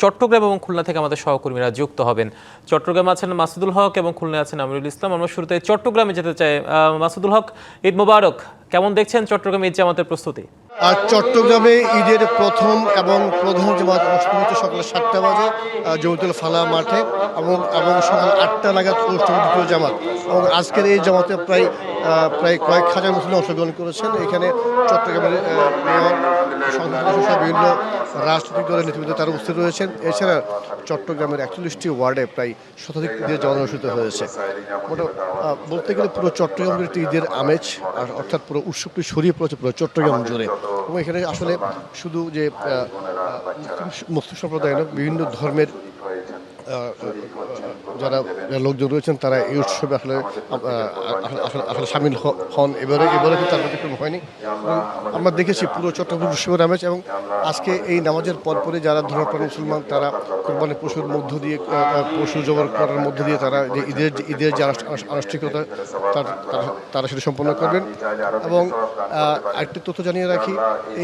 চট্টগ্রাম এবং খুলনা থেকে আমাদের সহকর্মীরা যুক্ত হবেন। চট্টগ্রামে আছেন মাসুদুল হক এবং খুলনায় আছেন আমিরুল ইসলাম। আমরা শুরুতে চট্টগ্রামে যেতে চাই। মাসুদুল হক, ঈদ মোবারক। কেমন দেখছেন চট্টগ্রামে ঈদ জামাতের প্রস্তুতি? আর চট্টগ্রামে ঈদের প্রথম এবং প্রধান জামাত অনুষ্ঠিত হচ্ছে সকাল 7টা বাজে জমিতুল ফালাহ মাঠে এবং সকাল 8টা নাগাদ অনুষ্ঠিত দ্বিতীয় জামাত। এবং আজকের এই জামাতে প্রায় কয়েক হাজার মুসলিম অংশগ্রহণ করেছেন। এখানে চট্টগ্রামের মেয়র, সংসদ সদস্য, বিভিন্ন রাজনৈতিক দলের নেতৃবৃন্দ তারা উপস্থিত রয়েছেন। এছাড়া চট্টগ্রামের 41টি ওয়ার্ডে প্রায় শতাধিক ঈদের জামাত অনুষ্ঠিত হয়েছে। বলতে গেলে পুরো চট্টগ্রামের একটি ঈদের আমেজ, অর্থাৎ পুরো উৎসবটি ছড়িয়ে পড়েছে পুরো চট্টগ্রাম জুড়ে। এবং এখানে আসলে শুধু যে মুসলিম সম্প্রদায় নয়, বিভিন্ন ধর্মের যারা লোকজন রয়েছেন তারা এই উৎসবে আসলে সামিল হন। এবারে কিন্তু তার ব্যতিক্রম হয়নি। আমরা দেখেছি পুরো চট্টগ্রাম উৎসবের আমেজ। এবং আজকে এই নামাজের পরপরই যারা ধর্মপ্রাণ মুসলমান তারা কোরবানি পশুর মধ্য দিয়ে, পশু জবাই করার মধ্য দিয়ে তারা যে ঈদের যে আনুষ্ঠানিকতা তারা সেটা সম্পন্ন করবেন। এবং আরেকটি তথ্য জানিয়ে রাখি,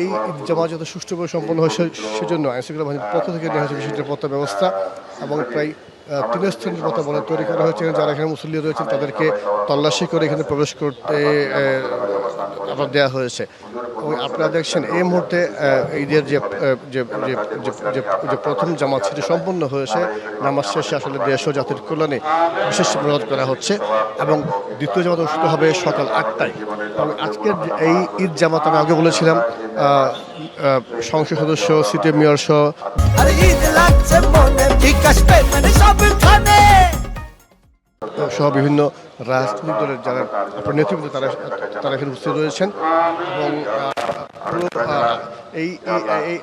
এই ঈদ জামাত যাতে সুষ্ঠুভাবে সম্পন্ন হয় সেজন্য আইনশৃঙ্খলা বাহিনীর পক্ষ থেকে নেওয়া হয়েছে বিশেষ নিরাপত্তা ব্যবস্থা। এবং প্রায় 3 স্তরের নিরাপত্তা বলয় তৈরি করা হয়েছে। যারা এখানে মুসল্লি রয়েছেন তাদেরকে তল্লাশি করে এখানে প্রবেশ করতে আবার দেওয়া হয়েছে। এবং আপনারা দেখছেন এই মুহূর্তে ঈদের যে প্রথম জামাত সেটি সম্পন্ন হয়েছে। নামাজ শেষে আসলে দেশ ও জাতির কল্যাণে বিশেষ মোনাজাত করা হচ্ছে এবং দ্বিতীয় জামাত অনুষ্ঠিত হবে সকাল 8টায়। এবং আজকের এই ঈদ জামাত আমি আগে বলেছিলাম সংসদ সদস্য, সিটি মেয়র সহ বিভিন্ন রাজনৈতিক দলের যারা নেতৃবৃন্দ তারা এখানে উপস্থিত রয়েছেন। এবং এই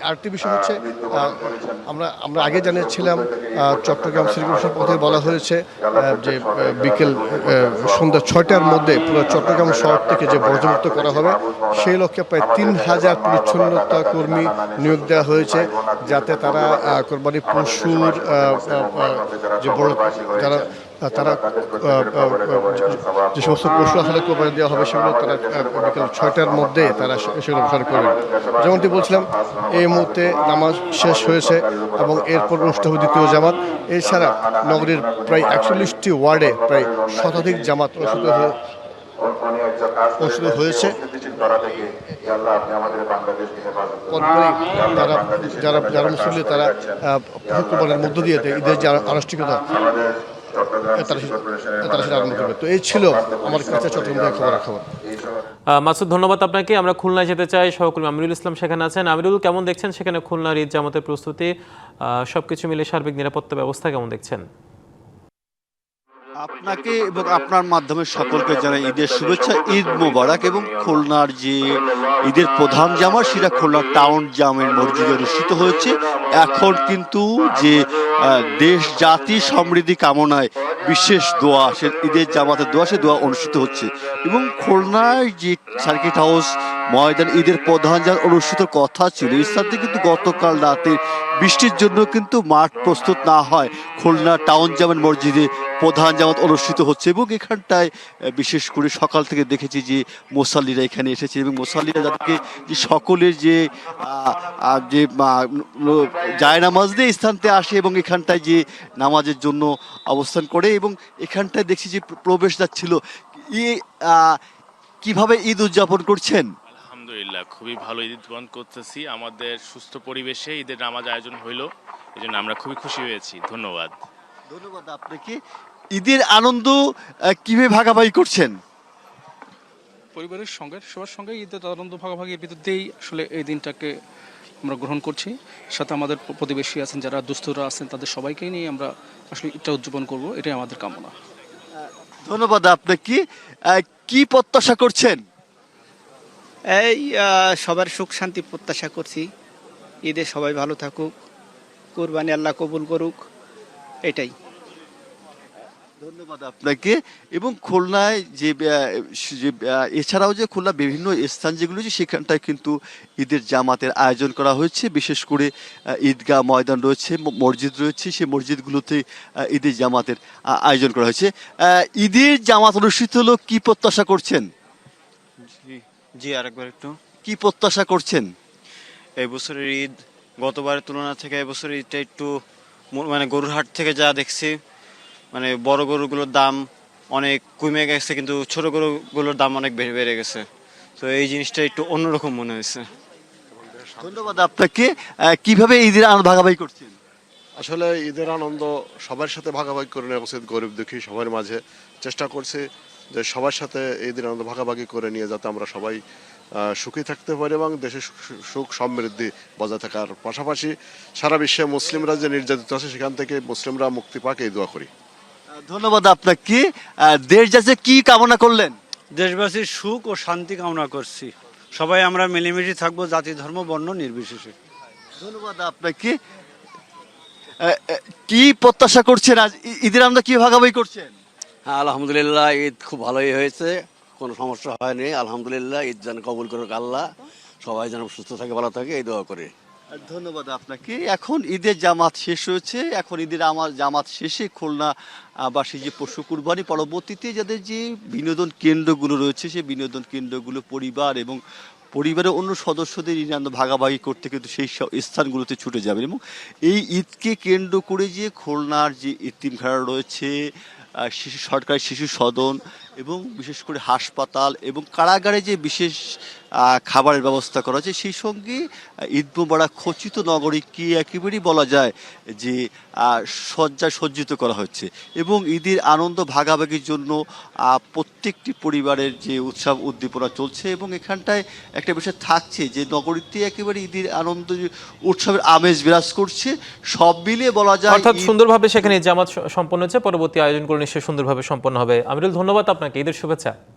আরেকটি বিষয় হচ্ছে, আমরা আগে জানিয়েছিলাম চট্টগ্রাম সিটি কর্পোরেশনের পক্ষে বলা হয়েছে যে বিকেল সন্ধ্যা 6টার মধ্যে পুরো চট্টগ্রাম শহর থেকে যে বর্জ্যমুক্ত করা হবে, সেই লক্ষ্যে প্রায় 3000 পরিচ্ছন্নতা কর্মী নিয়োগ দেওয়া হয়েছে, যাতে তারা কোরবানি পশুর যে বড় তারা যে সমস্ত পশু আসলে কোরবানি দেওয়া হবে সেগুলো তারা বিকেল 6টার মধ্যে তারা সেগুলো অনুসরণ করবেন। যেমনটি বলছিলাম, এই মুহূর্তে নামাজ শেষ হয়েছে এবং এরপর অনুষ্ঠিত হবে দ্বিতীয় জামাত। এছাড়া নগরীর প্রায় 41টি ওয়ার্ডে প্রায় শতাধিক জামাত অনুষ্ঠিত হয়েছে। যারা মুসলিম তারা কোরবানির মধ্য দিয়ে ঈদের যে আনুষ্ঠানিকতা তো এই ছিল আমার কাছে চট্টগ্রামের খবর। মাসুদ, ধন্যবাদ আপনাকে। আমরা খুলনায় যেতে চাই। সহকর্মী আমিরুল ইসলাম সেখানে আছেন। আমিরুল, কেমন দেখছেন সেখানে খুলনার ঈদ জামাতের প্রস্তুতি? সবকিছু মিলে সার্বিক নিরাপত্তা ব্যবস্থা কেমন দেখছেন? আপনাকে এবং আপনার মাধ্যমে সকলকে জানাই ঈদের শুভেচ্ছা, ঈদ মোবারক। এবং খুলনার যে ঈদের প্রধান জামাত সেটা খুলনা টাউন জামে মসজিদে অনুষ্ঠিত হয়েছে। এখন কিন্তু যে দেশ জাতি সমৃদ্ধি কামনায় বিশেষ দোয়া, সে ঈদের জামাতের দোয়া, সে দোয়া অনুষ্ঠিত হচ্ছে। এবং খুলনায় যে সার্কিট হাউস ময়দান ঈদের প্রধান জামাত অনুষ্ঠিত কথা ছিল, এই স্থানটি কিন্তু গতকাল রাতে বৃষ্টির জন্য কিন্তু মাঠ প্রস্তুত না হয় খুলনা টাউন জামে মসজিদে প্রধান জামাত অনুষ্ঠিত হচ্ছে। এবং এখানটায় বিশেষ করে সকাল থেকে দেখেছি যে মুসাল্লিরা এখানে এসেছে এবং মুসাল্লিরা যাদেরকে যে সকলের যে জায়নামাজ দিয়ে স্থানতে আসে এবং এখানটায় যে নামাজের জন্য অবস্থান করে। এবং এখানটায় দেখছি যে প্রবেশদ্বার ছিল। কিভাবে ঈদ উদযাপন করছেন? আলহামদুলিল্লাহ, খুবই ভালো ঈদ উদযাপন করতেছি। আমাদের সুস্থ পরিবেশে ঈদের নামাজ আয়োজন হইল, এই জন্য আমরা খুবই খুশি হয়েছি। ধন্যবাদ আপনাকে। ঈদের আনন্দ কিভাবে ভাগাভাগি করছেন? পরিবারের সঙ্গে, সবার সঙ্গে ঈদের আনন্দ ভাগাভাগির ভিতর দিয়েই আসলে এই দিনটাকে আমরা গ্রহণ করছি। সাথে আমাদের প্রতিবেশী আছেন, যারা দুস্থরা আছেন, তাদের সবাইকেই নিয়ে আমরা আসলে ঈদটা উদযাপন করব, এটাই আমাদের কামনা। ধন্যবাদ আপনাকে। কি প্রত্যাশা করছেন? এই সবার সুখ শান্তি প্রত্যাশা করছি। ঈদে সবাই ভালো থাকুক, কোরবানি আল্লাহ কবুল করুক, এটাই। ধন্যবাদ আপনাকে। এবং খুলনায় যে এছাড়াও যে খুলনা বিভিন্ন স্থান যেগুলো যে সেখানটায় কিন্তু ঈদের জামাতের আয়োজন করা হয়েছে। বিশেষ করে ঈদগাহ ময়দান রয়েছে, মসজিদ রয়েছে, সেই মসজিদগুলোতে ঈদের জামাতের আয়োজন করা হয়েছে। ঈদের জামাত অনুষ্ঠিত হলো, কি প্রত্যাশা করছেন? জি আরেকবার একটু। কি প্রত্যাশা করছেন? এই বছরের ঈদ গতবারের তুলনা থেকে এবছর এটা একটু মানে গরুর হাট থেকে যা দেখছি মানে বড় গরুগুলোর দাম অনেক কমে গেছে, কিন্তু ছোট গরুগুলোর দাম অনেক বেড়ে গেছে। তো এই জিনিসটা একটু অন্যরকম মনে হয়েছে। ধন্যবাদ আপনাকে। কিভাবে ঈদের আনন্দ ভাগাভাগি করছেন? আসলে ঈদের আনন্দ সবার সাথে ভাগাভাগি করে নেওয়া উচিত, গরিব দুঃখী সবার মাঝে। চেষ্টা করছি যে সবার সাথে ঈদের আনন্দ ভাগাভাগি করে নিয়ে যাতে আমরা সবাই সুখী থাকতে পারি এবং দেশের সুখ সমৃদ্ধি বজায় থাকার পাশাপাশি সারা বিশ্বে মুসলিমরা যে নির্যাতিত আছে সেখান থেকে মুসলিমরা মুক্তি পাক এই দোয়া করি। ধন্যবাদ আপনাকে। দেশ যাচ্ছে কি কামনা করলেন? দেশবাসীর সুখ ও শান্তি কামনা করছি। সবাই আমরা মিলেমিশে থাকবো, জাতি ধর্ম বর্ণ নির্বিশেষে। ধন্যবাদ আপনাকে। কি প্রত্যাশা করছেন আজ ঈদের আনন্দ কি ভাগাভাগি করছেন? হ্যাঁ, আলহামদুলিল্লাহ ঈদ খুব ভালোই হয়েছে, কোনো সমস্যা হয়নি। আলহামদুলিল্লাহ, ঈদ যেন কবুল করুক আল্লাহ, সবাই যেন সুস্থ থাকে ভালো থাকে এই দোয়া করে। ধন্যবাদ আপনাকে। এখন ঈদের জামাত শেষ হয়েছে, এখন ঈদের আমার জামাত শেষে খুলনা বাসী যে পশু কুরবানি, পরবর্তীতে যাদের যে বিনোদন কেন্দ্রগুলো রয়েছে সেই বিনোদন কেন্দ্রগুলো পরিবার এবং পরিবারের অন্য সদস্যদের ঈদ আনন্দ ভাগাভাগি করতে কিন্তু সেই স্থানগুলোতে ছুটে যাবেন। এবং এই ঈদকে কেন্দ্র করে যে খুলনার যে এতিমখানা রয়েছে, সরকারি শিশু সদন এবং বিশেষ করে হাসপাতাল এবং কারাগারে যে বিশেষ খাবারের ব্যবস্থা করা হয়েছে, সেই সঙ্গে ঈদ মোবারক খচিত নগরীকে একেবারেই বলা যায় যে সজ্জায় সজ্জিত করা হচ্ছে। এবং ঈদের আনন্দ ভাগাভাগির জন্য প্রত্যেকটি পরিবারের যে উৎসব উদ্দীপনা চলছে এবং এখানটায় একটা বিষয় থাকছে যে নগরীতে একেবারে ঈদের আনন্দ উৎসবের আমেজ বিরাজ করছে। সব মিলিয়ে বলা যায় অর্থাৎ সুন্দরভাবে সেখানে জামাত সম্পন্ন হচ্ছে, পরবর্তী আয়োজন করে নিশ্চয়ই সুন্দরভাবে সম্পন্ন হবে। আমিরুল, ধন্যবাদ আপনাকে, ঈদের শুভেচ্ছা।